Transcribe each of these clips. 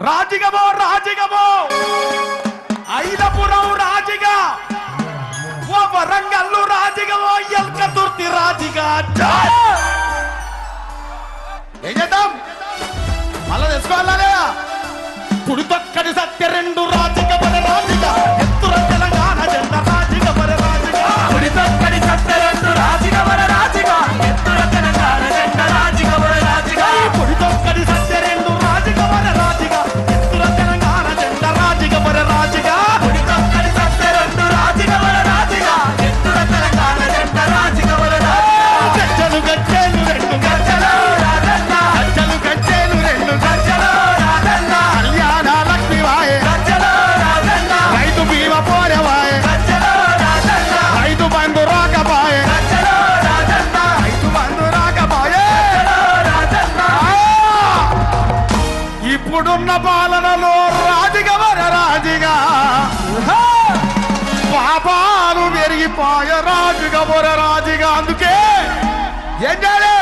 రాజిగమో రాజిగమో ఐలపురం రాజిగా ఓ వరంగల్లు రాజిగమో ఎల్కతుర్తి రాజిగా ఏం చేద్దాం మళ్ళా తెచ్చుకోవాలనే పుడితొక్కడి సత్య రెండు రాజిక పర రాజిగా ఎత్తుల తెలంగాణ జెండా రాజిక పర రాజిగా పుడితొక్కడి సత్య రెండు రాజిక పర రాజిగా ఎత్తుల తెలంగాణ జెండా రాజిక పర రాజిగా పుడితొక్కడి సత్య రెండు రాజిక పర రాజిగా ఎత్తుల తెలంగాణ జెండా రాజిక పర రాజిగా పుడితొక్కడి సత్య రెండు రాజిక పర రాజిగా ఎత్తుల తెలంగాణ జెండా రాజిక పర రాజిగా గజ్జలు గజ్జలు రెండు గజ్జలో రాజన్న గజ్జలు గజ్జలు రెండు గజ్జలో రాజన్న కళ్యాణ లక్ష్మి వాయే గజ్జలో రాజన్న రైతు బీమా పోలేవాయే గజ్జలో రాజన్న రైతు బంధు రాకపాయే గజ్జలో రాజన్న రైతు బంధు రాకపాయే రాజన్న ఇప్పుడున్న పాలనలో రాజుగా వర రాజుగా పాపాలు పెరిగిపోయ రాజుగా వర రాజుగా అందుకే ఏం చేయాలి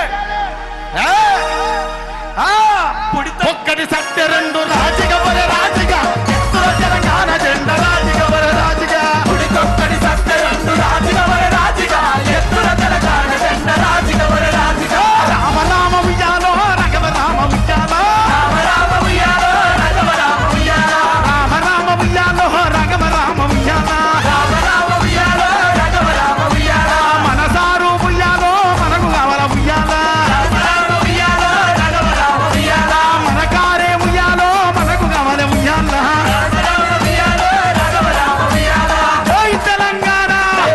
ఒక్కటి సత్య రెండు రాజుగా వర రాజుగా ఎత్తుల తెలంగాణ జెండా రాజుగా వర రాజుగా పుడితొక్కడి సత్య రెండు రాజిక పర రాజిగా ఎత్తుల తెలంగాణ జెండా రాజిక పర రాజిగా రామ రామ ఉయ్యాలో రఘవ రామ ఉయ్యాలో రామ రామ ఉయ్యాలో రఘవ రామ ఉయ్యాలో రామ రామ ఉయ్యాలో రఘవ రామ ఉయ్యాలో రామ రామ ఉయ్యాలో రఘవ రామ ఉయ్యాలో మనసారు ఉయ్యాలో మనకు కావాల ఉయ్యాల రామ రామ ఉయ్యాలో రఘవ రామ ఉయ్యాలో మనకారే ఉయ్యాలో మనకు కావాల ఉయ్యాల రామ రామ ఉయ్యాలో రఘవ రామ ఉయ్యాలో జై తెలంగాణ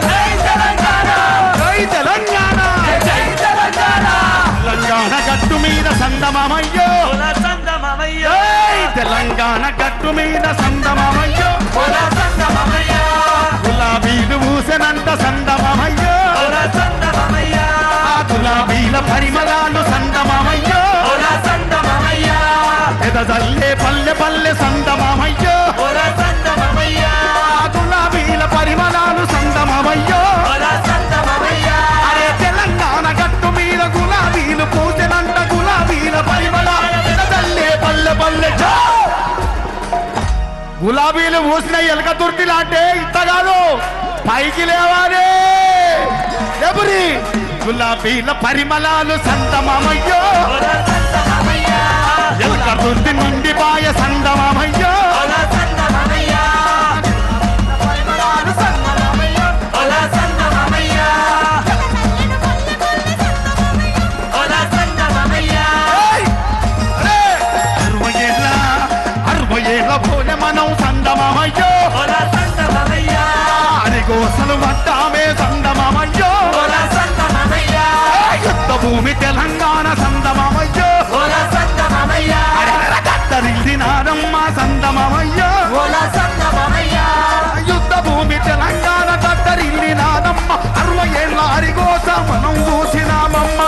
జై తెలంగాణ జై తెలంగాణ జై తెలంగాణ తెలంగాణ గట్టు మీద సందమమయ్యో కుల సంగమమయ్యో జై తెలంగాణ గట్టు మీద సందమమయ్యో కుల సంగమమయ్యో గులాబీలు ఊసెనంత సందమమయ్యో కుల సంగమమయ్యో ఆ గులాబీల పరిమళాలు సందమమయ్యో కుల సంగమమయ్యో ఎదజల్లే పల్లె పల్లె సందమమయ్యో కుల సంగమమయ్యో ఆ గులాబీల పరిమళాలు సందమమయ్యో కుల సంగమమయ్యో అరే తెలంగాణ గట్టు మీద గులాబీలు పూసెనంట గులాబీల పరిమళాలు ఎదజల్లే పల్లె పల్లె జై! గులాబీలు పూసిన ఎలక తుర్తి లాంటే ఇంతగాదు పైకి లేవాలి ఎవరి గులాబీల పరిమళాలు సందమమయ్యో కుల సంగమమయ్యో ఎలక తుర్తి నుండి బాయ సందమమయ్యో కుల సంగమమయ్యో పరిమళాలు సంగమమయ్యో కుల సంగమమయ్యో కుల సంగమమయ్యో ఏయ్! అరే! 60 ఏళ్ళ పోలే మనం సందమమయ్యో కుల సంగమమయ్యో అరిగోసలు వడ్డామే సందమమయ్యో కుల సంగమమయ్యో యుద్ధ భూమి తెలంగాణ సందమమయ్యో కుల సంగమమయ్యో కత్తరిల్లి నానమ్మ సందమమయ్యో కుల సంగమమయ్యో యుద్ధ భూమి తెలంగాణ కత్తరిల్లి నానమ్మ 60 ఏళ్ళ అరిగోస మనం చూసినామమ్మ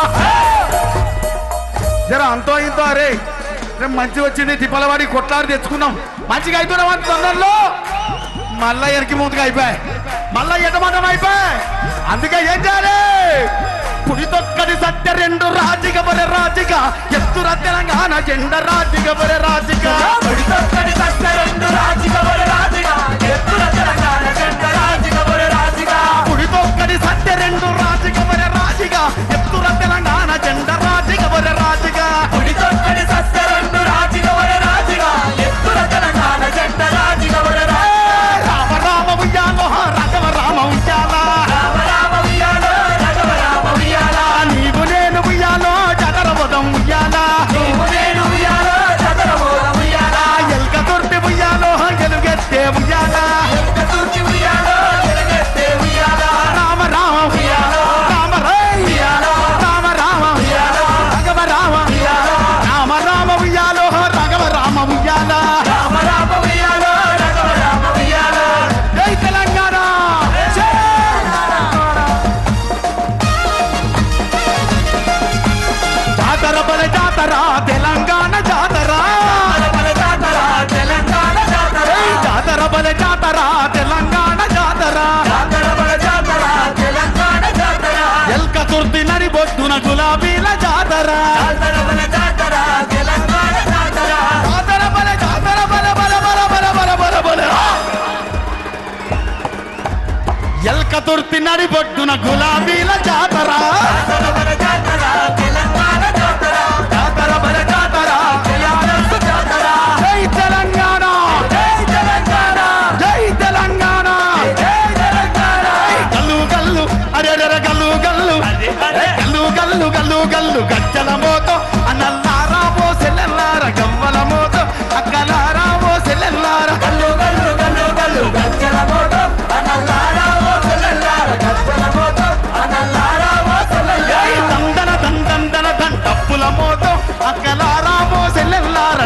జర అంతో ఇంతో అరే రేపు మంచి వచ్చింది తిప్పలవాడి కొట్లాడి తెచ్చుకున్నాం మంచిగా అయిపోయినాం అంత తొందరలో మళ్ళా ఎనికి ముందుగా అయిపోయాయి మళ్ళా ఎటమటం అయిపోయాయి అందుకే ఏం చేయాలి పుడితొక్కడి సత్య రెండు రాజిక బరే రాజిక ఎత్తుర తెలంగాణ జెండా రాజిక బరే రాజిక పుడితొక్కడి సత్య రెండు రాజిక పర రాజిగా ఎత్తుల తెలంగాణ జెండా రాజిక పర రాజిగా పుడితొక్కడి సత్య రెండు రాజిక బరే రాజిక ఎత్తుర తెలంగాణ జెండా రాజిక బరే రాజిక పుడితొక్కడి సత్య రెండు రాజిక పర రాజిగా ఎత్తుల తెలంగాణ జెండా రాజిక పర రాజిగా రామ రామ ఉయ్యాలో రఘవ రామ ఉయ్యాల రామ రామ ఉయ్యాలో రఘవ రామ ఉయ్యాలో నీవు నేను ఉయ్యాలో జగరవదం ఉయ్యాల నీవు నేను ఉయ్యాలో చదరమూల ఉయ్యాలో ఎల్క తొర్తి ఉయ్యాలో గెలుగెత్తే ఉయ్యాల ఎక్కతూర్చి ఉయ్యాలో ఎలగెత్తే ఉయ్యాలో రామ రామ ఉయ్యాలో రామ రై ఉయ్యాలో రామ రామ ఉయ్యాలో రఘవ రామ ఉయ్యాలో రామ రామ ఉయ్యాలో రఘవ రామ ఉయ్యాల రామ రామ ఉయ్యాలో రఘవ రామ ఉయ్యాలో జై తెలంగాణ జై! జాతర బల జాతర తెలంగాణ జాతర బల జాతర తెలంగాణ జాతర జై జాతర బల జాతర తెలంగాణ జాతర జాతర బల జాతర తెలంగాణ జాతర ఎల్క తుర్తి నడి బొద్దున గులాబీల జాతర జాతర బల జాతర తెలంగాణ జాతర చతుర్థి నడి బొట్టున గులాబీల జాతర జాతర మన జాతర తెలంగాణ జాతర జాతర మన జాతర TRS జాతర జై తెలంగాణ జై తెలంగాణ జై తెలంగాణ జై తెలంగాణ గల్లు గల్లు అరే గల్లు గల్లు గల్లు గల్లు గల్లు గల్లు గజ్జల మోతో అన్నల్లారా ఓ సెల్లెల్లార గవ్వల మోతో అక్కలారా ఓ సెల్లెల్లార గల్లు గల్లు గల్లు గల్లు గజ్జల మోతో అనల్లారా ఓ సెల్లెల్లార గజ్జల మోతో అనల్లారా ఓ సెల్లెల్లార దందన దందన దందన దండప్పుల మోతో అక్కలారా ఓ సెల్లెల్లార